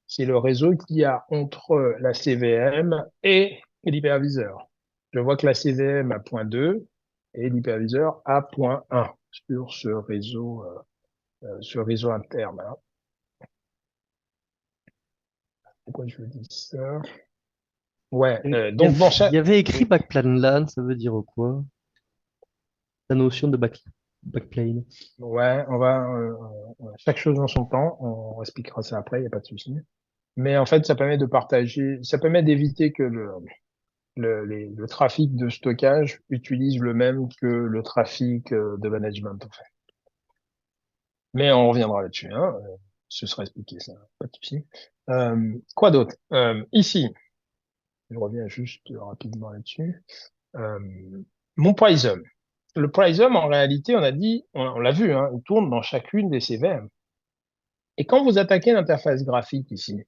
C'est le réseau qu'il y a entre la CVM et l'hyperviseur. Je vois que la CVM a point 2 et l'hyperviseur a point 1 sur ce réseau interne, hein. Pourquoi je dis ça? Ouais, Et donc dans il chaque... y avait écrit Oui, backplane LAN, ça veut dire quoi? La notion de backplane. ouais, chaque chose en son temps, on expliquera ça après, il n'y a pas de souci. Mais en fait, ça permet de partager, ça permet d'éviter que le trafic de stockage utilise le même que le trafic de management, en fait. Mais on reviendra là-dessus, hein. Ce sera expliqué, ça, pas de souci. Quoi d'autre? Ici, je reviens juste rapidement là-dessus. Euh, mon Prism. Le Prism, en réalité, on a dit, on l'a vu, hein, il tourne dans chacune des CVM. Et quand vous attaquez l'interface graphique ici,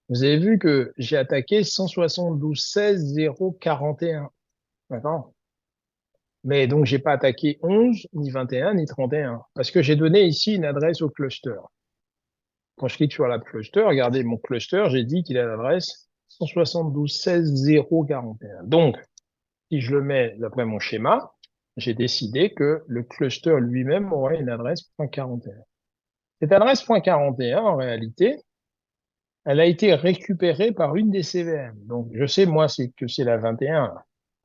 vous avez vu que j'ai attaqué 172.16.0.41. D'accord? Mais donc, j'ai pas attaqué 11, ni 21, ni 31. Parce que j'ai donné ici une adresse au cluster. Quand je clique sur la cluster, regardez mon cluster, j'ai dit qu'il a l'adresse 172.16.0.41. Donc, si je le mets d'après mon schéma, j'ai décidé que le cluster lui-même aurait une adresse .41. Cette adresse .41, en réalité, elle a été récupérée par une des CVM. Donc, je sais, moi, c'est que c'est la 21.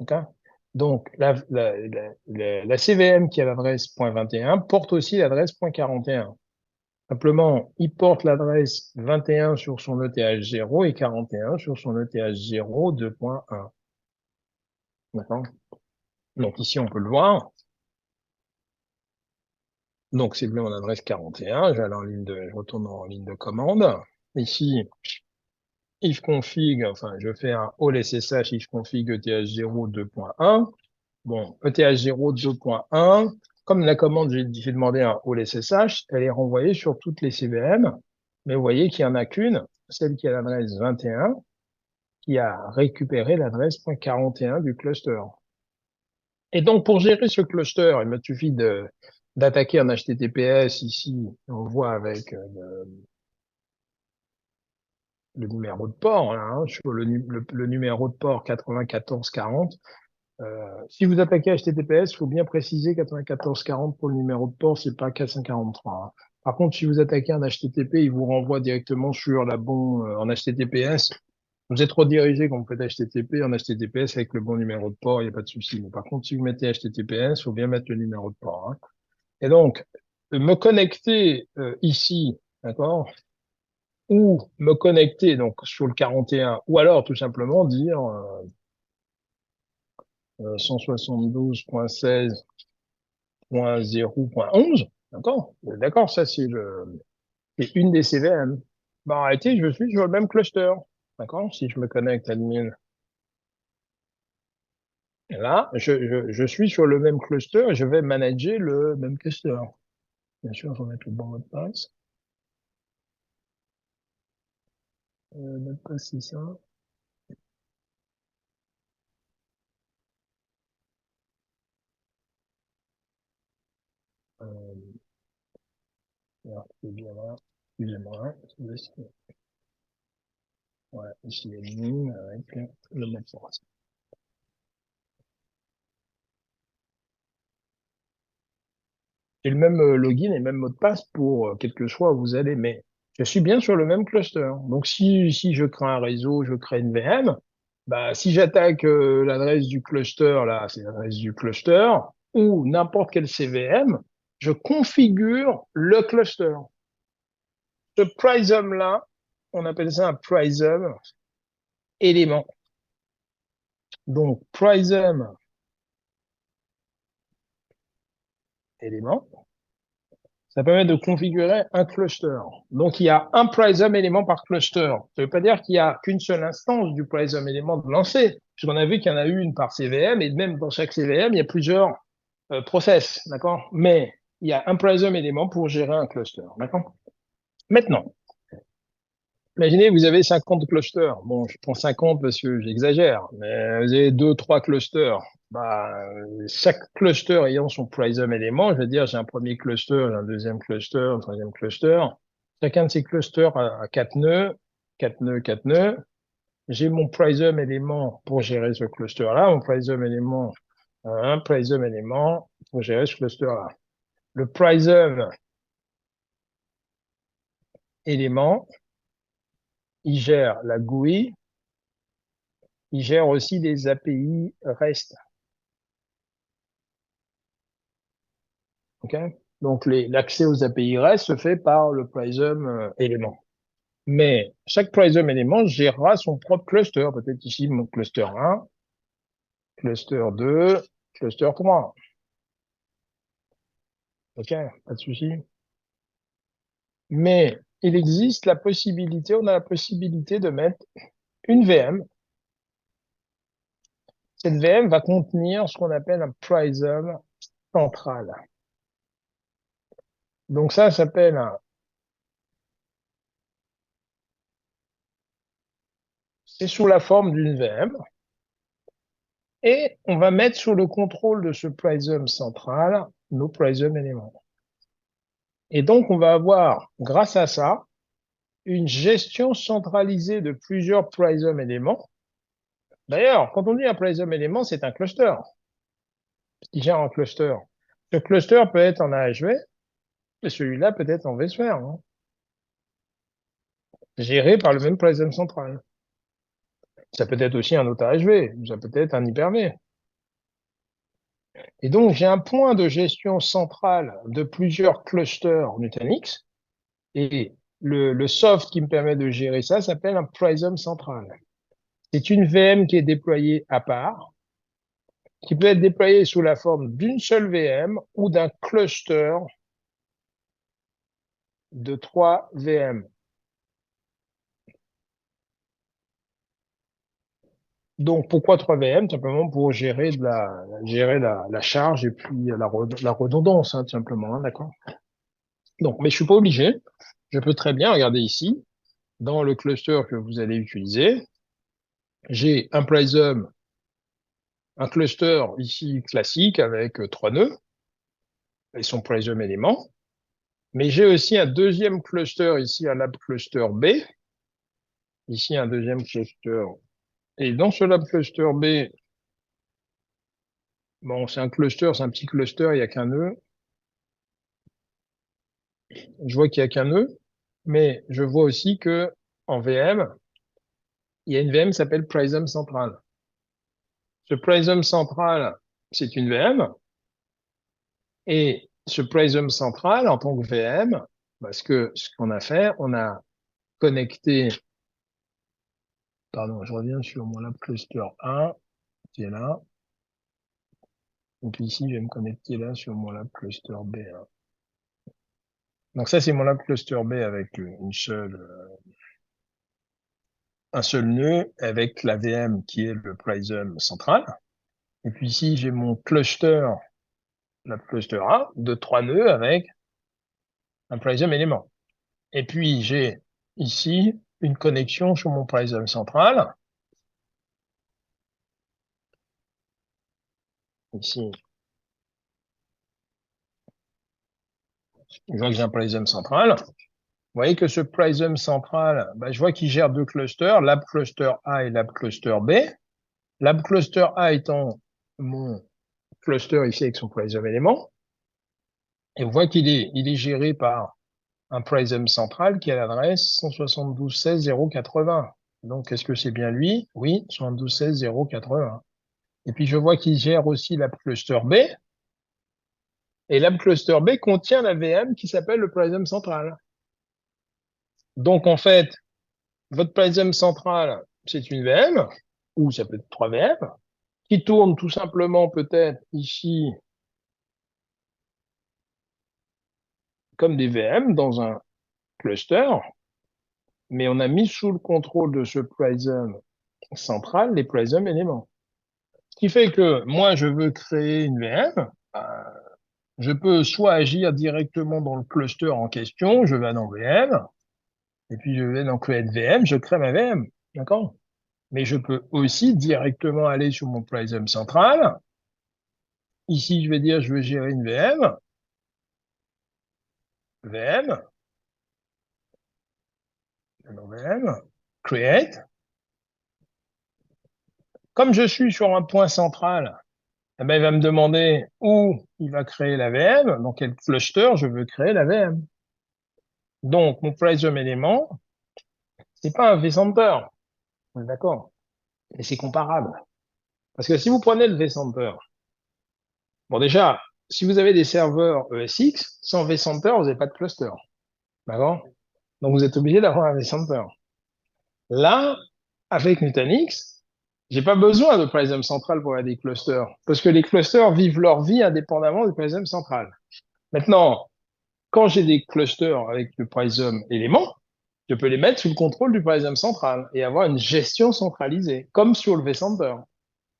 OK. Donc, la CVM qui a l'adresse .21 porte aussi l'adresse .41. Simplement, il porte l'adresse 21 sur son ETH 0 et 41 sur son ETH 0 2.1. D'accord? Donc, ici, on peut le voir. Donc, c'est bien mon adresse 41. Je retourne en ligne de commande. Ici, ifconfig, enfin, je fais un all SSH ifconfig ETH 0 2.1. Bon, ETH 0 2.1. Comme la commande, j'ai demandé un all SSH, elle est renvoyée sur toutes les CVM. Mais vous voyez qu'il n'y en a qu'une, celle qui a l'adresse 21, qui a récupéré l'adresse .41 du cluster. Et donc, pour gérer ce cluster, il me suffit d'attaquer un HTTPS ici. On voit avec le numéro de port, là, hein, sur le numéro de port 9440. Si vous attaquez HTTPS, il faut bien préciser 9440 pour le numéro de port, c'est pas 443, hein. Par contre, si vous attaquez un HTTP, il vous renvoie directement sur la bonne en HTTPS. Vous êtes redirigé quand vous faites HTTP en HTTPS avec le bon numéro de port, il n'y a pas de souci. Mais par contre, si vous mettez HTTPS, il faut bien mettre le numéro de port, hein. Et donc, me connecter ici, d'accord, ou me connecter donc sur le 41, ou alors tout simplement dire 172.16.0.11, d'accord? D'accord, ça c'est une des CVM. Bah, en réalité, je suis sur le même cluster, d'accord? Si je me connecte admin, là, je suis sur le même cluster et je vais manager le même cluster. Bien sûr, je vais mettre le bon mot de passe. Mot de passe, c'est ça. Euh, alors, c'est bien là. Excusez-moi, ouais, ici, admin avec le mot de passe. Et le même login et le même mot de passe pour quel que soit où vous allez, mais je suis bien sur le même cluster. Donc si je crée un réseau, je crée une VM, bah si j'attaque l'adresse du cluster, là, c'est l'adresse du cluster, ou n'importe quel CVM, je configure le cluster. Ce prism là, on appelle ça un prism élément. Donc prism élément. Ça permet de configurer un cluster. Donc, il y a un Prism élément par cluster. Ça ne veut pas dire qu'il n'y a qu'une seule instance du Prism élément de lancer, puisqu'on a vu qu'il y en a une par CVM, et même dans chaque CVM, il y a plusieurs process, d'accord? Mais il y a un Prism élément pour gérer un cluster, d'accord? Maintenant, imaginez, vous avez 50 clusters. Bon, je prends 50 parce que j'exagère, mais vous avez 2, 3 clusters. Bah, chaque cluster ayant son Prism élément, je veux dire, j'ai un premier cluster, j'ai un deuxième cluster, un troisième cluster. Chacun de ces clusters a 4 nœuds, 4 nœuds, 4 nœuds. J'ai mon Prism élément pour gérer ce cluster-là, mon Prism élément, un Prism élément pour gérer ce cluster-là. Le Prism élément, il gère la GUI, il gère aussi les API REST. Okay, donc, l'accès aux API REST se fait par le Prism élément. Mais chaque Prism élément gérera son propre cluster. Peut-être ici mon cluster 1, cluster 2, cluster 3. OK, pas de souci. Mais il existe la possibilité, on a la possibilité de mettre une VM. Cette VM va contenir ce qu'on appelle un Prism central. Donc ça s'appelle c'est sous la forme d'une VM. Et on va mettre sous le contrôle de ce Prism central nos Prism éléments. Et donc, on va avoir, grâce à ça, une gestion centralisée de plusieurs Prism éléments. D'ailleurs, quand on dit un Prism élément, c'est un cluster qui gère un cluster. Ce cluster peut être en AHV, et celui-là peut être en vSphere, hein, géré par le même Prism central. Ça peut être aussi un autre AHV, ou ça peut être un Hyper-V. Et donc, j'ai un point de gestion central de plusieurs clusters Nutanix, et le soft qui me permet de gérer ça s'appelle un Prism central. C'est une VM qui est déployée à part, qui peut être déployée sous la forme d'une seule VM ou d'un cluster de 3 VM. Donc, pourquoi 3 VM? Simplement pour gérer la charge et puis la redondance, hein, tout simplement, hein, d'accord? Donc, mais je suis pas obligé. Je peux très bien regarder ici, dans le cluster que vous allez utiliser, j'ai un Prism, un cluster ici classique avec 3 nœuds et son Prism élément. Mais j'ai aussi un deuxième cluster ici, un lab cluster B. Ici, un deuxième cluster. Et dans ce lab cluster B, bon, c'est un cluster, c'est un petit cluster, il n'y a qu'un nœud. Je vois qu'il n'y a qu'un nœud, mais je vois aussi que en VM, il y a une VM qui s'appelle Prism Central. Ce Prism Central, c'est une VM, et ce Prism Central, en tant que VM, parce que ce qu'on a fait, on a connecté, pardon, je reviens sur mon lab cluster 1, qui est là. Donc ici, je vais me connecter là sur mon lab cluster B1. Donc ça, c'est mon lab cluster B avec un seul nœud avec la VM qui est le Prism central. Et puis ici, j'ai mon cluster, lab cluster A, de 3 nœuds avec un Prism élément. Et puis, j'ai ici une connexion sur mon Prism central. Ici, je vois que j'ai un Prism central. Vous voyez que ce Prism central, bah, je vois qu'il gère 2 clusters, Lab Cluster A et Lab Cluster B. Lab Cluster A étant mon cluster ici avec son Prism élément. Et on voit il est géré par un Prism central qui a l'adresse 172.16.0.80. Donc, est-ce que c'est bien lui? Oui, 172.16.0.80. Et puis, je vois qu'il gère aussi Lab Cluster B. Et Lab Cluster B contient la VM qui s'appelle le Prism central. Donc, en fait, votre Prism central, c'est une VM, ou ça peut être 3 VM, qui tourne tout simplement peut-être ici comme des VM dans un cluster, mais on a mis sous le contrôle de ce Prism central les Prism éléments. Ce qui fait que moi, je veux créer une VM, euh, je peux soit agir directement dans le cluster en question, je vais dans VM, et puis je vais dans Create VM, je crée ma VM, d'accord? Mais je peux aussi directement aller sur mon Prism central. Ici, je vais dire, je veux gérer une VM, VM, nouvelle, create. Comme je suis sur un point central, eh ben, il va me demander où il va créer la VM, dans quel cluster je veux créer la VM. Donc, mon Prism élément, c'est pas un vCenter. On est d'accord. Mais c'est comparable. Parce que si vous prenez le vCenter, bon, déjà, si vous avez des serveurs ESX, sans vCenter, vous n'avez pas de cluster. D'accord? Donc, vous êtes obligé d'avoir un vCenter. Là, avec Nutanix, j'ai pas besoin de Prism central pour avoir des clusters. Parce que les clusters vivent leur vie indépendamment du Prism central. Maintenant, quand j'ai des clusters avec le Prism élément, je peux les mettre sous le contrôle du Prism central et avoir une gestion centralisée, comme sur le vCenter.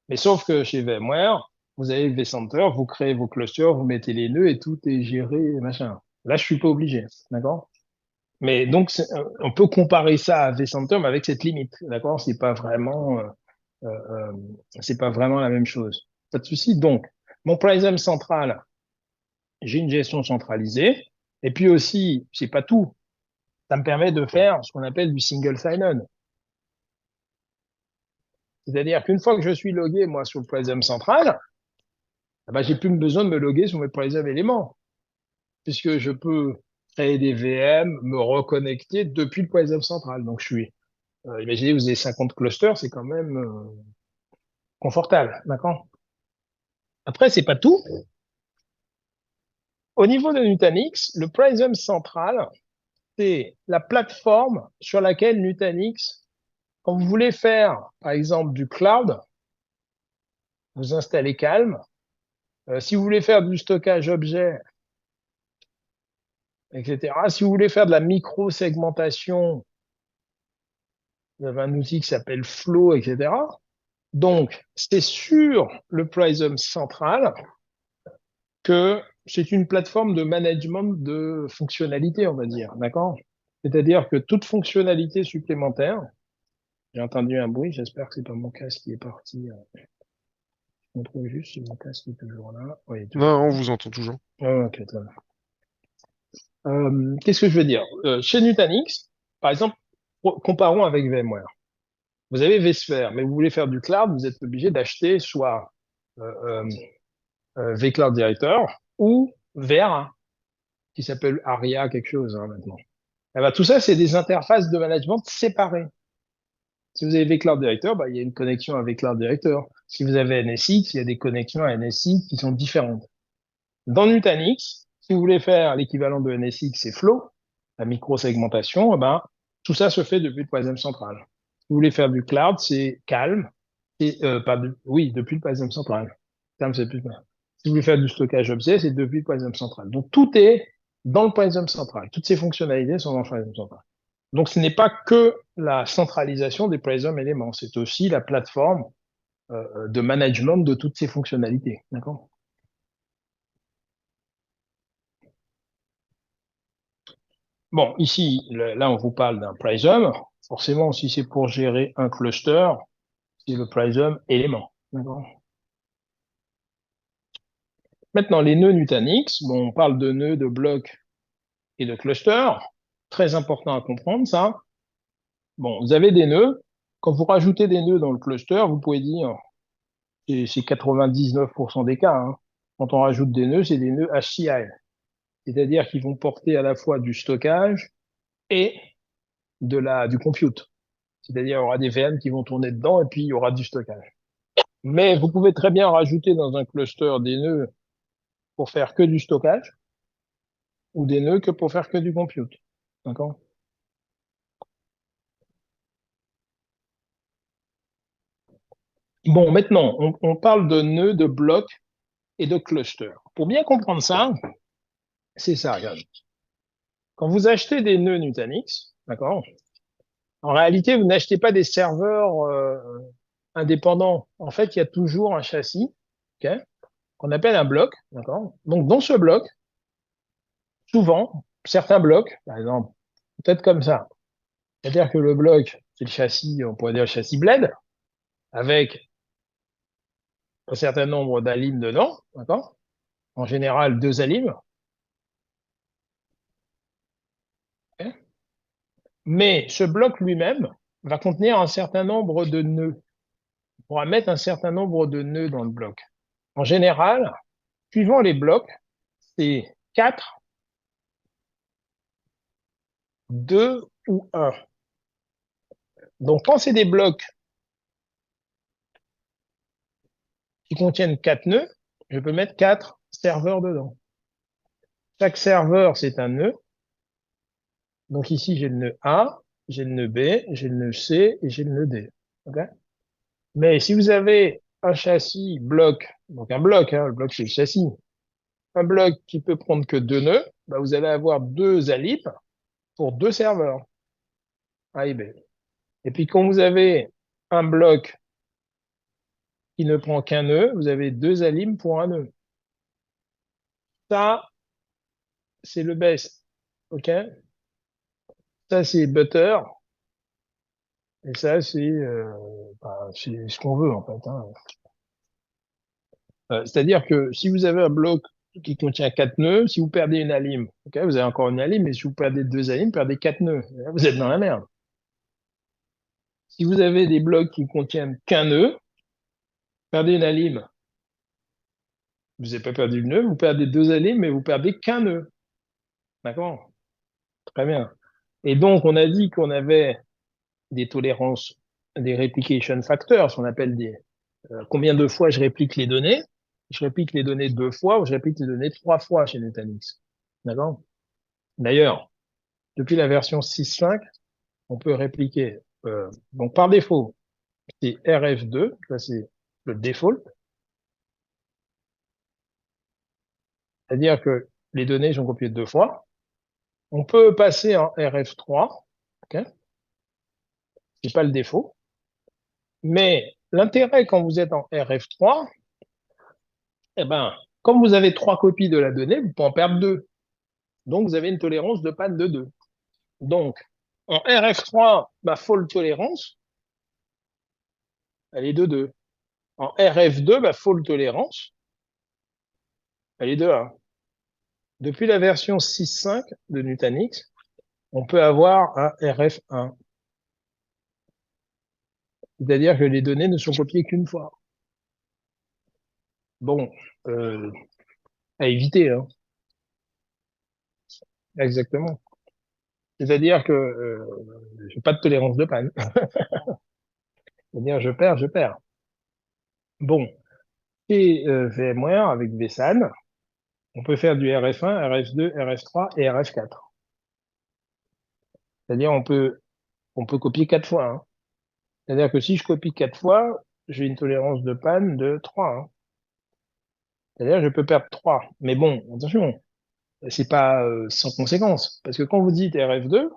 Mais sauf que chez VMware, vous avez le vCenter, vous créez vos clusters, vous mettez les nœuds et tout est géré, machin. Là, je suis pas obligé, d'accord? Mais donc, on peut comparer ça à vCenter, mais avec cette limite, d'accord? Euh, c'est pas vraiment la même chose. Pas de souci. Donc, mon Prism central, j'ai une gestion centralisée. Et puis aussi, c'est pas tout. Ça me permet de faire ce qu'on appelle du single sign-on. C'est-à-dire qu'une fois que je suis logué, moi, sur le Prism central, ah ben, j'ai plus besoin de me loguer sur mes Prism éléments, puisque je peux créer des VM, me reconnecter depuis le Prism central. Donc, imaginez, vous avez 50 clusters, c'est quand même confortable, d'accord? Après, c'est pas tout. Au niveau de Nutanix, le Prism central, c'est la plateforme sur laquelle Nutanix, quand vous voulez faire, par exemple, du cloud, vous installez Calm. Si vous voulez faire du stockage objet, etc., si vous voulez faire de la micro-segmentation, vous avez un outil qui s'appelle Flow, etc. Donc, c'est sur le Prism central que c'est une plateforme de management de fonctionnalités, on va dire, d'accord? C'est-à-dire que toute fonctionnalité supplémentaire, j'ai entendu un bruit, j'espère que c'est pas mon casque qui est parti. On trouve juste si mon casque est toujours là. Oui, il est Non, toujours on là. vous entend toujours. Ah, ok, très bien. Qu'est-ce que je veux dire? Chez Nutanix, par exemple, comparons avec VMware. Vous avez vSphere, mais vous voulez faire du cloud, vous êtes obligé d'acheter soit euh, euh, vCloud Director ou VR, qui s'appelle ARIA quelque chose maintenant. Eh ben, tout ça, c'est des interfaces de management séparées. Si vous avez vCloud Director, bah, il y a une connexion à vCloud Director. Si vous avez NSX, il y a des connexions à NSX qui sont différentes. Dans Nutanix, si vous voulez faire l'équivalent de NSX, c'est Flow, la micro-segmentation, eh ben, tout ça se fait depuis le Prism central. Si vous voulez faire du cloud, c'est Calm, oui, depuis le Prism central. Calm, c'est plus. Si vous voulez faire du stockage objet, c'est depuis le Prism central. Donc tout est dans le Prism central. Toutes ces fonctionnalités sont dans le Prism central. Donc ce n'est pas que la centralisation des Prism éléments, c'est aussi la plateforme de management de toutes ces fonctionnalités. D'accord? Bon, ici, là, on vous parle d'un Prism. Forcément, si c'est pour gérer un cluster, c'est le Prism élément. D'accord? Maintenant, les nœuds Nutanix, bon, on parle de nœuds, de blocs et de clusters. Très important à comprendre, ça. Bon, vous avez des nœuds. Quand vous rajoutez des nœuds dans le cluster, vous pouvez dire, c'est 99% des cas, hein. Quand on rajoute des nœuds, c'est des nœuds HCI. C'est-à-dire qu'ils vont porter à la fois du stockage et du compute. C'est-à-dire, il y aura des VM qui vont tourner dedans et puis il y aura du stockage. Mais vous pouvez très bien rajouter dans un cluster des nœuds pour faire que du stockage ou des nœuds que pour faire que du compute. D'accord? Bon, maintenant, on parle de nœuds, de blocs et de clusters. Pour bien comprendre ça, c'est ça, regarde. Quand vous achetez des nœuds Nutanix, d'accord? En réalité, vous n'achetez pas des serveurs indépendants. En fait, il y a toujours un châssis, ok, qu'on appelle un bloc, d'accord? Donc, dans ce bloc, souvent, certains blocs, par exemple, peut-être comme ça. C'est-à-dire que le bloc, c'est le châssis, on pourrait dire le châssis bled, avec un certain nombre d'alimes dedans, d'accord? En général, deux alimes. Ok. Mais ce bloc lui-même va contenir un certain nombre de nœuds. On pourra mettre un certain nombre de nœuds dans le bloc. En général, suivant les blocs, c'est 4, 2 ou un. Donc, quand c'est des blocs qui contiennent 4 nœuds, je peux mettre 4 serveurs dedans. Chaque serveur, c'est un nœud. Donc ici, j'ai le nœud A, j'ai le nœud B, j'ai le nœud C et j'ai le nœud D. Okay. Mais si vous avez un châssis bloc, donc un bloc, hein, le bloc c'est le châssis, un bloc qui peut prendre que 2 nœuds, bah, vous allez avoir 2 ALIP pour 2 serveurs, A et B. Et puis quand vous avez un bloc qui ne prend qu'un nœud, vous avez 2 ALIM pour un nœud. Ça, c'est le best. OK? Ça, c'est butter. Et ça, c'est ce qu'on veut, en fait. Hein. C'est-à-dire que si vous avez un bloc qui contient 4 nœuds, si vous perdez une alim, ok, vous avez encore une alim, mais si vous perdez 2 alims, vous perdez 4 nœuds. Et là, vous êtes dans la merde. Si vous avez des blocs qui contiennent qu'un nœud, perdez une alim, vous n'avez pas perdu le nœud, vous perdez 2 alims, mais vous perdez qu'un nœud. D'accord? Très bien. Et donc, on a dit qu'on avait des tolérances, des replication factors, ce qu'on appelle combien de fois je réplique les données. Je réplique les données 2 fois ou je réplique les données 3 fois chez Nutanix. D'accord? D'ailleurs, depuis la version 6.5, on peut répliquer. Donc, par défaut, c'est RF2, ça c'est le default. C'est-à-dire que les données sont copiées 2 fois. On peut passer en RF3, ok? C'est pas le défaut. Mais l'intérêt quand vous êtes en RF3, eh ben, comme vous avez 3 copies de la donnée, vous pouvez en perdre 2. Donc, vous avez une tolérance de panne de 2. Donc, en RF3, ma fault tolérance, elle est de 2. En RF2, ma fault tolérance, elle est de 1. Depuis la version 6.5 de Nutanix, on peut avoir un RF1. C'est-à-dire que les données ne sont copiées qu'une fois. Bon, euh, à éviter, hein. Exactement. C'est-à-dire que j'ai pas de tolérance de panne. C'est-à-dire je perds, je perds. Bon, et VMware avec vSAN, on peut faire du RF1, RF2, RF3 et RF4. C'est-à-dire on peut copier 4 fois. Hein. C'est-à-dire que si je copie 4 fois, j'ai une tolérance de panne de 3. Hein. C'est-à-dire que je peux perdre 3. Mais bon, attention, c'est pas sans conséquence. Parce que quand vous dites RF2,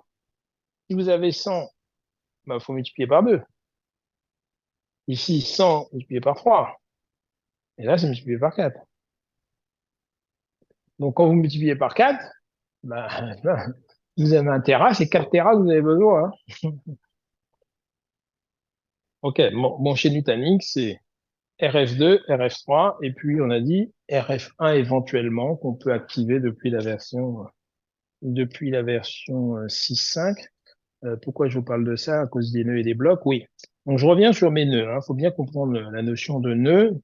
si vous avez 100, bah, faut multiplier par 2. Ici, 100 multiplié par 3. Et là, c'est multiplié par 4. Donc, quand vous multipliez par 4, bah, vous avez un Tera, c'est 4 Tera que vous avez besoin. Hein. OK, bon, chez Nutanix, c'est RF2, RF3, et puis on a dit RF1 éventuellement, qu'on peut activer depuis la version 6.5. Pourquoi je vous parle de ça? À cause des nœuds et des blocs? Oui. Donc, je reviens sur mes nœuds. Il faut bien comprendre la notion de nœud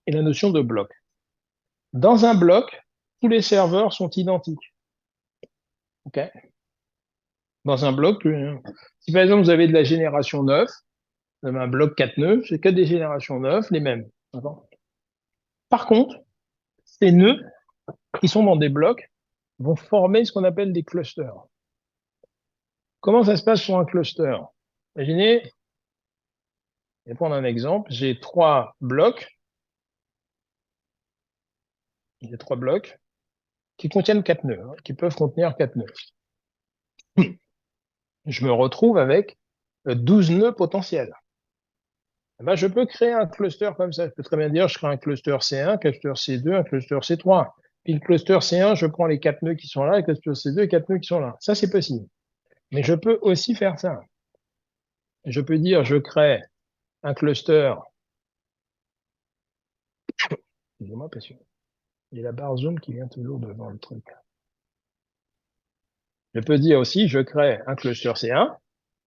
et la notion de bloc. Dans un bloc, tous les serveurs sont identiques. OK? Dans un bloc, si par exemple vous avez de la génération 9, vous avez un bloc 4 nœuds, c'est que des générations 9, les mêmes. D'accord. Par contre, ces nœuds qui sont dans des blocs vont former ce qu'on appelle des clusters. Comment ça se passe sur un cluster? Imaginez, je vais prendre un exemple, j'ai 3 blocs, qui contiennent 4 nœuds, hein, qui peuvent contenir 4 nœuds. Je me retrouve avec 12 nœuds potentiels. Eh ben, je peux créer un cluster comme ça. Je peux très bien dire, je crée un cluster C1, un cluster C2, un cluster C3. Puis le cluster C1, je prends les 4 nœuds qui sont là, et le cluster C2, les 4 nœuds qui sont là. Ça, c'est possible. Mais je peux aussi faire ça. Je peux dire, je crée un cluster. Excusez-moi, parce que il y a la barre zoom qui vient toujours devant le truc. Je peux dire aussi, je crée un cluster C1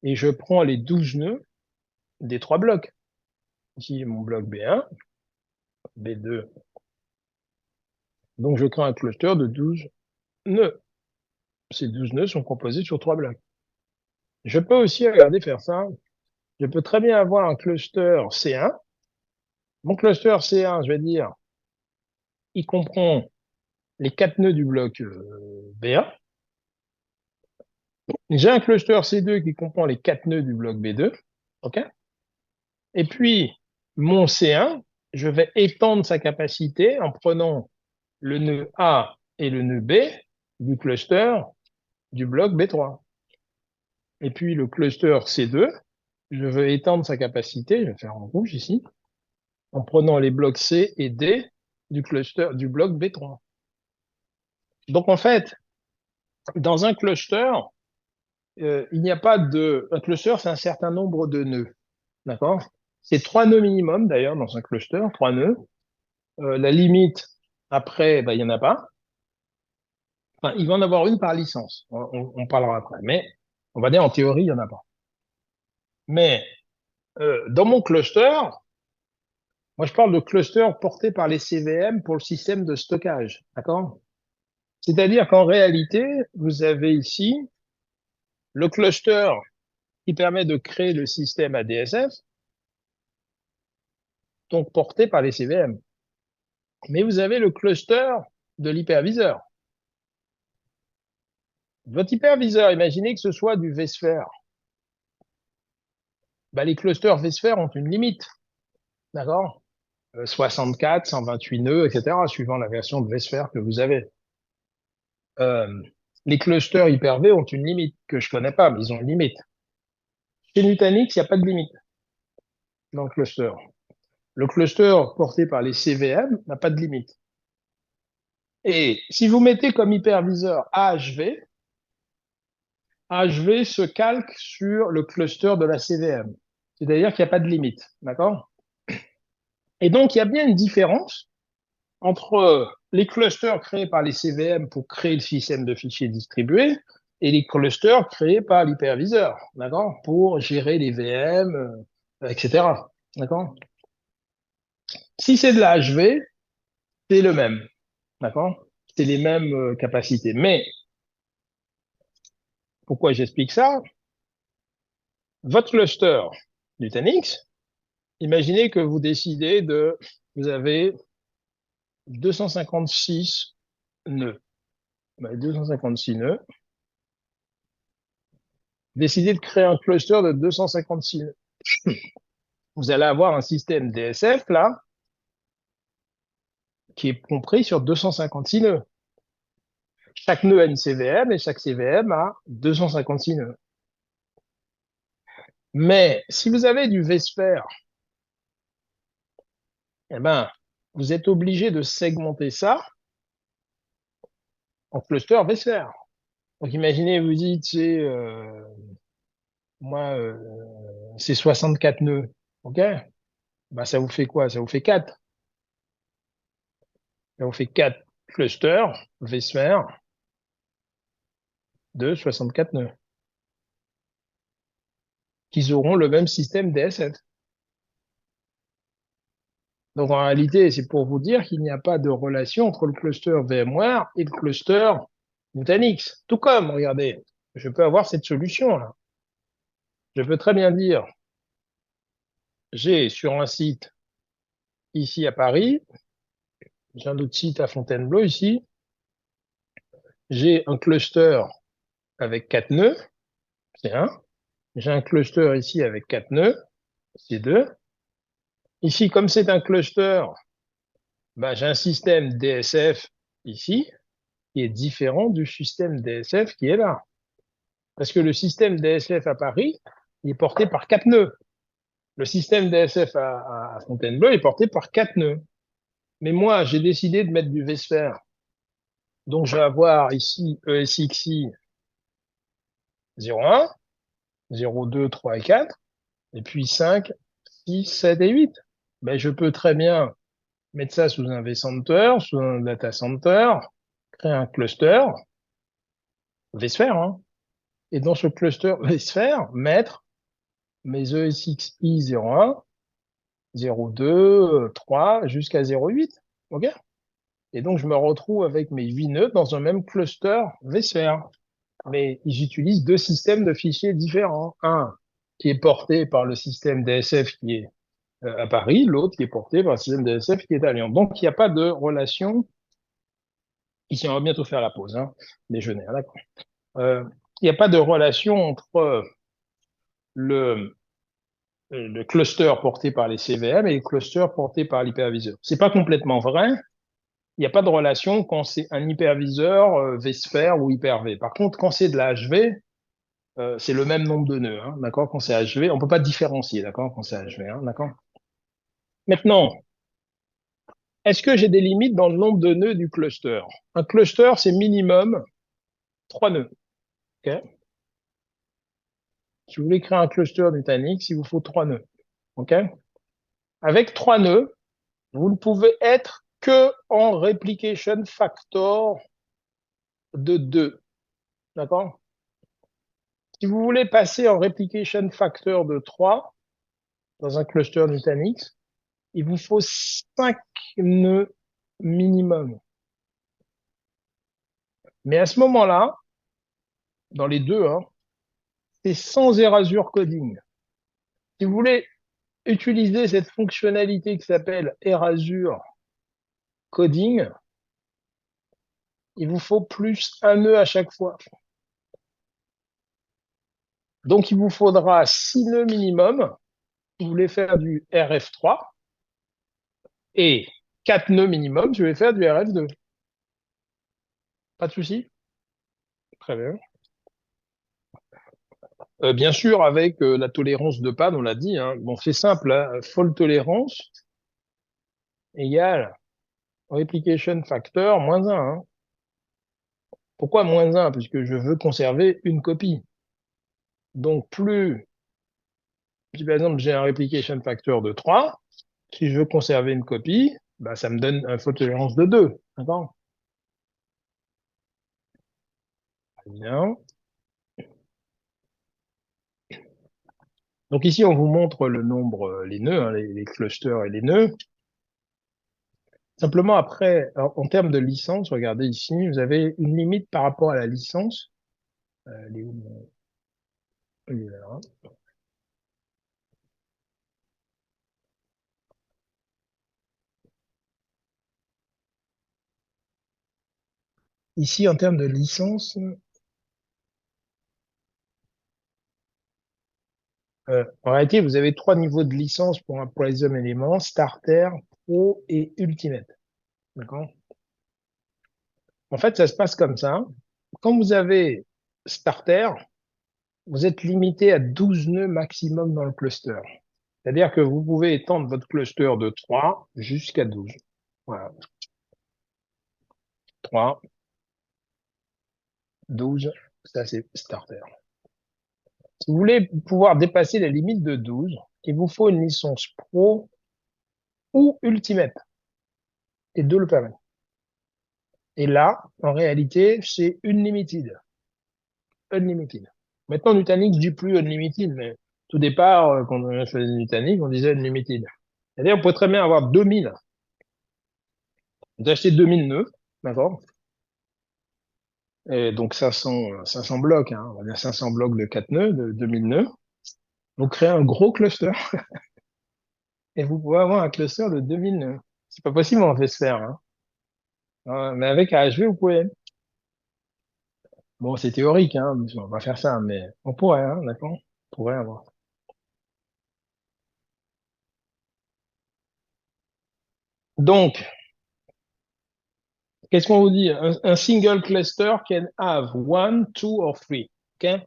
et je prends les 12 nœuds des 3 blocs. Ici, mon bloc B1, B2. Donc, je crée un cluster de 12 nœuds. Ces 12 nœuds sont composés sur 3 blocs. Je peux aussi, regardez, faire ça. Je peux très bien avoir un cluster C1. Mon cluster C1, je vais dire, il comprend les 4 nœuds du bloc B1. J'ai un cluster C2 qui comprend les 4 nœuds du bloc B2. OK? Et puis, mon C1, je vais étendre sa capacité en prenant le nœud A et le nœud B du cluster du bloc B3. Et puis, le cluster C2, je veux étendre sa capacité, je vais faire en rouge ici, en prenant les blocs C et D du cluster du bloc B3. Donc, en fait, dans un cluster, il n'y a pas de... Un cluster, c'est un certain nombre de nœuds. D'accord? C'est 3 nœuds minimum, d'ailleurs, dans un cluster, 3 nœuds. La limite, après, ben, il n'y en a pas. Enfin, il va en avoir une par licence. On parlera après. Mais on va dire, en théorie, il n'y en a pas. Mais dans mon cluster, moi, je parle de cluster porté par les CVM pour le système de stockage. D'accord? C'est-à-dire qu'en réalité, vous avez ici le cluster qui permet de créer le système ADSF, donc porté par les CVM. Mais vous avez le cluster de l'hyperviseur. Votre hyperviseur, imaginez que ce soit du vSphere. Ben, les clusters vSphere ont une limite, d'accord? 64, 128 nœuds, etc., suivant la version de vSphere que vous avez. Euh, les clusters Hyper-V ont une limite que je connais pas, mais ils ont une limite. Chez Nutanix, il n'y a pas de limite dans le cluster. Le cluster porté par les CVM n'a pas de limite. Et si vous mettez comme hyperviseur AHV, AHV se calque sur le cluster de la CVM. C'est-à-dire qu'il n'y a pas de limite. D'accord? Et donc, il y a bien une différence entre les clusters créés par les CVM pour créer le système de fichiers distribués et les clusters créés par l'hyperviseur, d'accord, pour gérer les VM, etc. D'accord? Si c'est de la HV, c'est le même, d'accord? C'est les mêmes capacités. Mais pourquoi j'explique ça? Votre cluster Nutanix, imaginez que vous décidez de, vous avez 256 nœuds. 256 nœuds. Décidez de créer un cluster de 256 nœuds. Vous allez avoir un système DSF là qui est compris sur 256 nœuds. Chaque nœud a une CVM et chaque CVM a 256 nœuds. Mais si vous avez du vSphere, eh ben, vous êtes obligé de segmenter ça en cluster vSphere. Donc imaginez, vous dites, moi, c'est 64 nœuds. OK? Ben, ça vous fait quoi? Ça vous fait 4. Ça vous fait 4 clusters vSphere de 64 nœuds qui auront le même système DSF. Donc en réalité, c'est pour vous dire qu'il n'y a pas de relation entre le cluster VMware et le cluster Nutanix. Tout comme, regardez, je peux avoir cette solution-là. Je peux très bien dire, j'ai sur un site ici à Paris, j'ai un autre site à Fontainebleau ici, j'ai un cluster avec 4 nœuds, c'est un. J'ai un cluster ici avec 4 nœuds, c'est 2. Ici, comme c'est un cluster, ben, j'ai un système DSF ici qui est différent du système DSF qui est là. Parce que le système DSF à Paris, il est porté par 4 nœuds. Le système DSF à Fontainebleau est porté par 4 nœuds. Mais moi, j'ai décidé de mettre du vSphere. Donc, je vais avoir ici ESXi 01, 0, 2, 3 et 4, et puis 5, 6, 7 et 8. Ben, je peux très bien mettre ça sous un vCenter, sous un data center, créer un cluster, vSphere, hein. Et dans ce cluster vSphere, mettre mes ESXi 01, 02, 3 jusqu'à 08. OK? Et donc, je me retrouve avec mes 8 nœuds dans un même cluster vSphere. Mais ils utilisent deux systèmes de fichiers différents. Un qui est porté par le système DSF qui est à Paris, l'autre qui est porté par le système DSF qui est à Lyon. Donc, il n'y a pas de relation. Ici, on va bientôt faire la pause, hein, déjeuner, hein, d'accord. Euh, il n'y a pas de relation entre le, le cluster porté par les CVM et le cluster porté par l'hyperviseur. C'est pas complètement vrai. Il n'y a pas de relation quand c'est un hyperviseur vSphere ou Hyper-V. Par contre, quand c'est de la HV, c'est le même nombre de nœuds, hein, d'accord? Quand c'est HV, on peut pas différencier, d'accord? Quand c'est HV, hein, d'accord? Maintenant, est-ce que j'ai des limites dans le nombre de nœuds du cluster? Un cluster, c'est minimum 3 nœuds, ok? Si vous voulez créer un cluster Nutanix, il vous faut 3 nœuds, ok? Avec 3 nœuds, vous ne pouvez être que en replication factor de 2, d'accord? Si vous voulez passer en replication factor de 3 dans un cluster Nutanix, il vous faut 5 nœuds minimum. Mais à ce moment-là, dans les deux, hein, c'est sans Erasure Coding. Si vous voulez utiliser cette fonctionnalité qui s'appelle Erasure Coding, il vous faut plus un nœud à chaque fois. Donc, il vous faudra 6 nœuds minimum si vous voulez faire du RF3 et 4 nœuds minimum si vous voulez faire du RF2. Pas de souci? Très bien. Bien sûr, avec la tolérance de panne, on l'a dit, hein. Bon, c'est simple, hein. Fault tolérance égale replication factor moins 1. Hein. Pourquoi moins 1? Puisque je veux conserver une copie. Donc, plus, si par exemple j'ai un replication factor de 3, si je veux conserver une copie, bah, ça me donne un faute tolérance de 2. D'accord? Bien. Donc ici, on vous montre le nombre, les nœuds, hein, les clusters et les nœuds. Simplement, après, en termes de licence, regardez ici, vous avez une limite par rapport à la licence. Elle est où, elle est là. Ici, en termes de licence, en réalité, vous avez trois niveaux de licence pour les hommes éléments, Starter, Pro et Ultimate. D'accord? En fait, ça se passe comme ça. Quand vous avez Starter, vous êtes limité à 12 nœuds maximum dans le cluster. C'est-à-dire que vous pouvez étendre votre cluster de 3 jusqu'à 12. Voilà. 3, 12, ça c'est Starter. Si vous voulez pouvoir dépasser la limite de 12, il vous faut une licence Pro ou Ultimate. Et deux le permettent. Et là, en réalité, c'est Unlimited. Unlimited. Maintenant, Nutanix dit plus Unlimited, mais tout départ, quand on a choisi Nutanix, on disait Unlimited. C'est-à-dire, on peut très bien avoir 2000. Vous achetez 2000 nœuds, d'accord? Et donc 500 blocs, hein, on va dire 500 blocs de 4 nœuds, de 2000 nœuds. Vous créez un gros cluster et vous pouvez avoir un cluster de 2000 nœuds. C'est pas possible en fait se faire, hein. Mais avec AHV, vous pouvez. Bon, c'est théorique, hein, on va faire ça, mais on pourrait, hein, d'accord? On pourrait avoir. Donc, qu'est-ce qu'on vous dit? Un single cluster can have one, two or three, okay?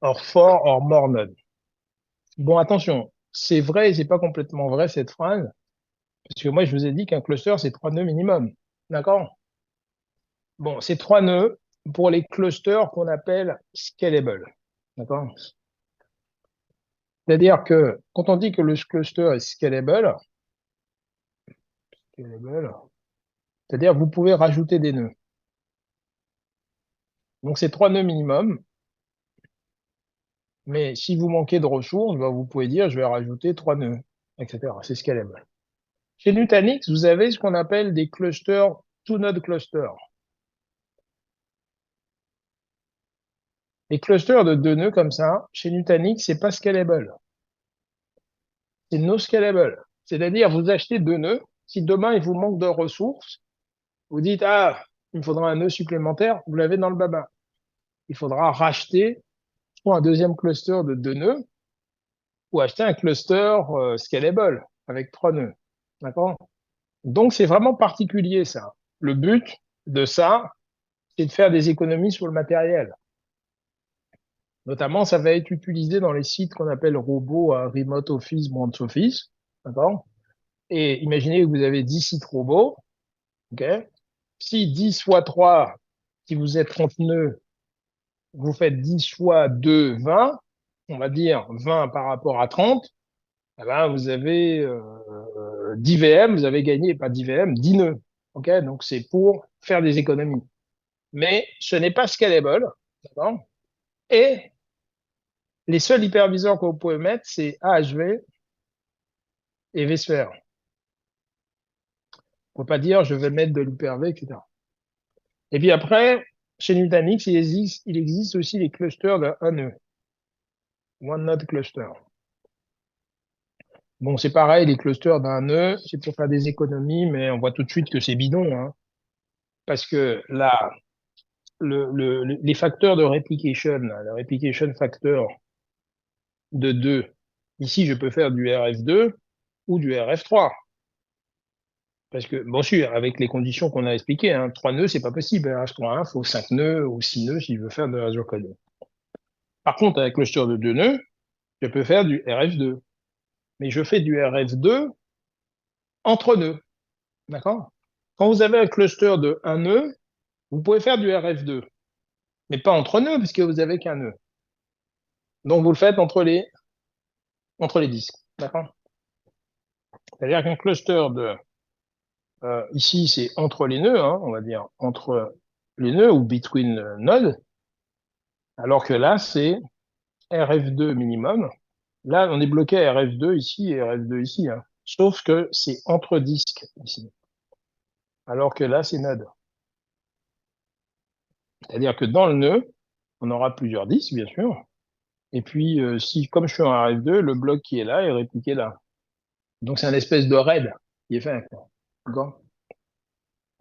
Or four or more nodes. Bon, attention, c'est vrai et c'est pas complètement vrai cette phrase, parce que moi je vous ai dit qu'un cluster c'est trois nœuds minimum, d'accord? Bon, c'est trois nœuds pour les clusters qu'on appelle scalable, d'accord? C'est-à-dire que quand on dit que le cluster est scalable, c'est-à-dire que vous pouvez rajouter des nœuds. Donc, c'est 3 nœuds minimum. Mais si vous manquez de ressources, bah, vous pouvez dire, je vais rajouter 3 nœuds, etc. C'est scalable. Chez Nutanix, vous avez ce qu'on appelle des clusters, two-node clusters. Les clusters de 2 nœuds comme ça, chez Nutanix, c'est pas scalable. C'est no scalable. C'est-à-dire, vous achetez 2 nœuds. Si demain, il vous manque de ressources, vous dites, ah, il me faudra un nœud supplémentaire, vous l'avez dans le baba. Il faudra racheter soit un deuxième cluster de 2 nœuds ou acheter un cluster scalable avec 3 nœuds. D'accord? Donc, c'est vraiment particulier, ça. Le but de ça, c'est de faire des économies sur le matériel. Notamment, ça va être utilisé dans les sites qu'on appelle robots à Remote Office, Branch Office. D'accord? Et imaginez que vous avez 10 sites robots. OK? Si 10 fois 3, si vous êtes 30 nœuds, vous faites 10 fois 2, 20, on va dire 20 par rapport à 30, eh ben, vous avez 10 VM, vous avez gagné, pas 10 VM, 10 nœuds. OK? Donc, c'est pour faire des économies. Mais ce n'est pas scalable. D'accord? Et les seuls hyperviseurs que vous pouvez mettre, c'est AHV et vSphere. On ne peut pas dire je vais mettre de l'hyper-V, etc. Et puis après, chez Nutanix, il existe aussi les clusters de 1 nœud, one node cluster. Bon, c'est pareil, les clusters d'un nœud, c'est pour faire des économies, mais on voit tout de suite que c'est bidon, hein, parce que là, les facteurs de replication, le replication factor de 2, ici, je peux faire du RF2 ou du RF3. Parce que, bon sûr, avec les conditions qu'on a expliquées, hein, 3 nœuds, c'est pas possible. H3.1, il faut 5 nœuds ou 6 nœuds si je veux faire de Azure Coding. Par contre, avec le cluster de 2 nœuds, je peux faire du RF2. Mais je fais du RF2 entre nœuds. D'accord? Quand vous avez un cluster de 1 nœud, vous pouvez faire du RF2. Mais pas entre nœuds, puisque vous avez qu'un nœud. Donc, vous le faites entre les disques. D'accord? C'est-à-dire qu'un cluster de, ici, c'est entre les nœuds, hein, on va dire, entre les nœuds ou between nodes, alors que là, c'est RF2 minimum. Là, on est bloqué à RF2 ici et RF2 ici, hein. Sauf que c'est entre disques ici. Alors que là, c'est node. C'est-à-dire que dans le nœud, on aura plusieurs disques, bien sûr. Et puis, si, comme je suis en RF2, le bloc qui est là est répliqué là. Donc, c'est un espèce de RAID qui est fait, quoi. D'accord?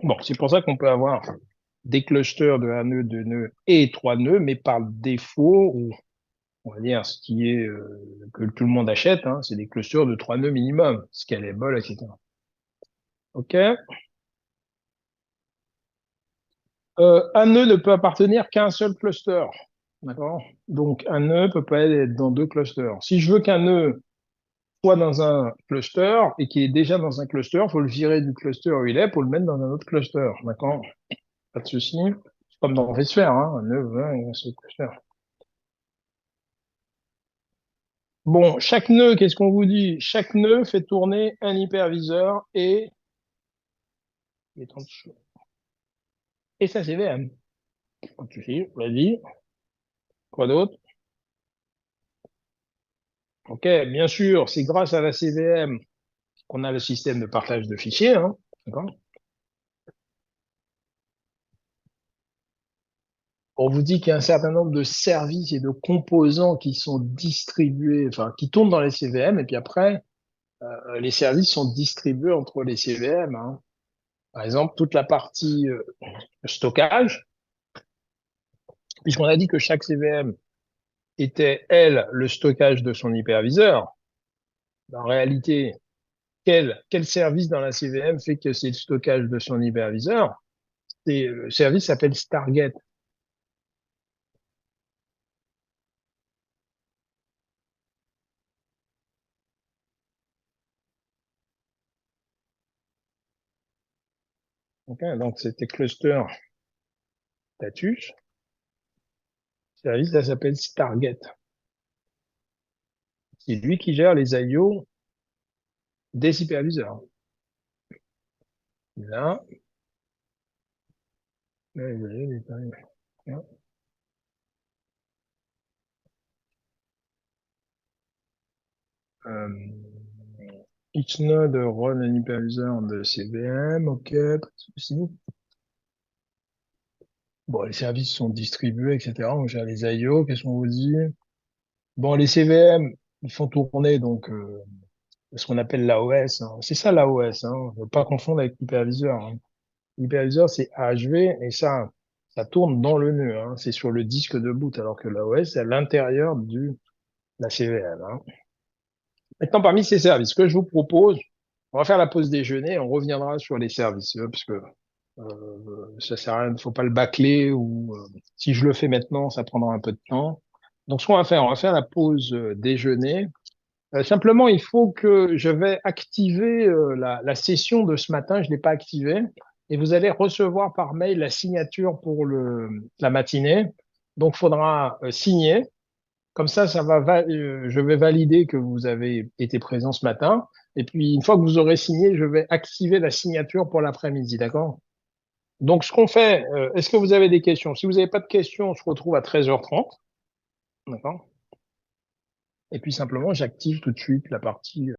Bon, c'est pour ça qu'on peut avoir des clusters de un nœud, deux nœuds et trois nœuds, mais par défaut, ou on va dire ce qui est que tout le monde achète, hein, c'est des clusters de 3 nœuds minimum, scalable, etc. OK? Un nœud ne peut appartenir qu'à un seul cluster. D'accord? Donc, un nœud peut pas être dans 2 clusters. Si je veux qu'un nœud soit dans un cluster et qu'il est déjà dans un cluster, il faut le virer du cluster où il est pour le mettre dans un autre cluster. D'accord? Pas de souci. C'est comme dans vSphere, hein, un nœud, il y a un seul cluster. Bon, chaque nœud, qu'est-ce qu'on vous dit? Chaque nœud fait tourner un hyperviseur et, et sa CVM. Pas de souci, vas-y. Quoi d'autre? Ok, bien sûr, c'est grâce à la CVM qu'on a le système de partage de fichiers, hein. D'accord? On vous dit qu'il y a un certain nombre de services et de composants qui sont distribués, enfin, qui tournent dans les CVM, et puis après, les services sont distribués entre les CVM, hein. Par exemple, toute la partie stockage, puisqu'on a dit que chaque CVM était, elle, le stockage de son hyperviseur. En réalité, quel service dans la CVM fait que c'est le stockage de son hyperviseur? Le service s'appelle Stargate. Okay, donc, c'était cluster status. Le service, ça s'appelle Stargate. C'est lui qui gère les IO des hyperviseurs. Là, là, vous voyez, Euh, each node run an hypervisor on the CVM, ok, pas de souci. Bon, les services sont distribués, etc. On gère les IO, qu'est-ce qu'on vous dit? Bon, les CVM, ils font tourner donc ce qu'on appelle l'AOS, hein. C'est ça l'AOS, hein. Faut pas confondre avec l'hyperviseur, hein. L'hyperviseur, c'est AHV et ça tourne dans le nœud, hein. C'est sur le disque de boot, alors que l'AOS, c'est à l'intérieur la CVM, hein. Maintenant, parmi ces services, ce que je vous propose, on va faire la pause déjeuner, on reviendra sur les services, parce que ça sert à rien, il ne faut pas le bâcler ou si je le fais maintenant, ça prendra un peu de temps. Donc, ce qu'on va faire, on va faire la pause déjeuner. Simplement, il faut que je vais activer la session de ce matin. Je ne l'ai pas activée. Et vous allez recevoir par mail la signature pour la matinée. Donc, il faudra signer. Comme ça, je vais valider que vous avez été présent ce matin. Et puis, une fois que vous aurez signé, je vais activer la signature pour l'après-midi. D'accord? Donc, ce qu'on fait, est-ce que vous avez des questions? Si vous n'avez pas de questions, on se retrouve à 13h30. D'accord? Et puis, simplement, j'active tout de suite la partie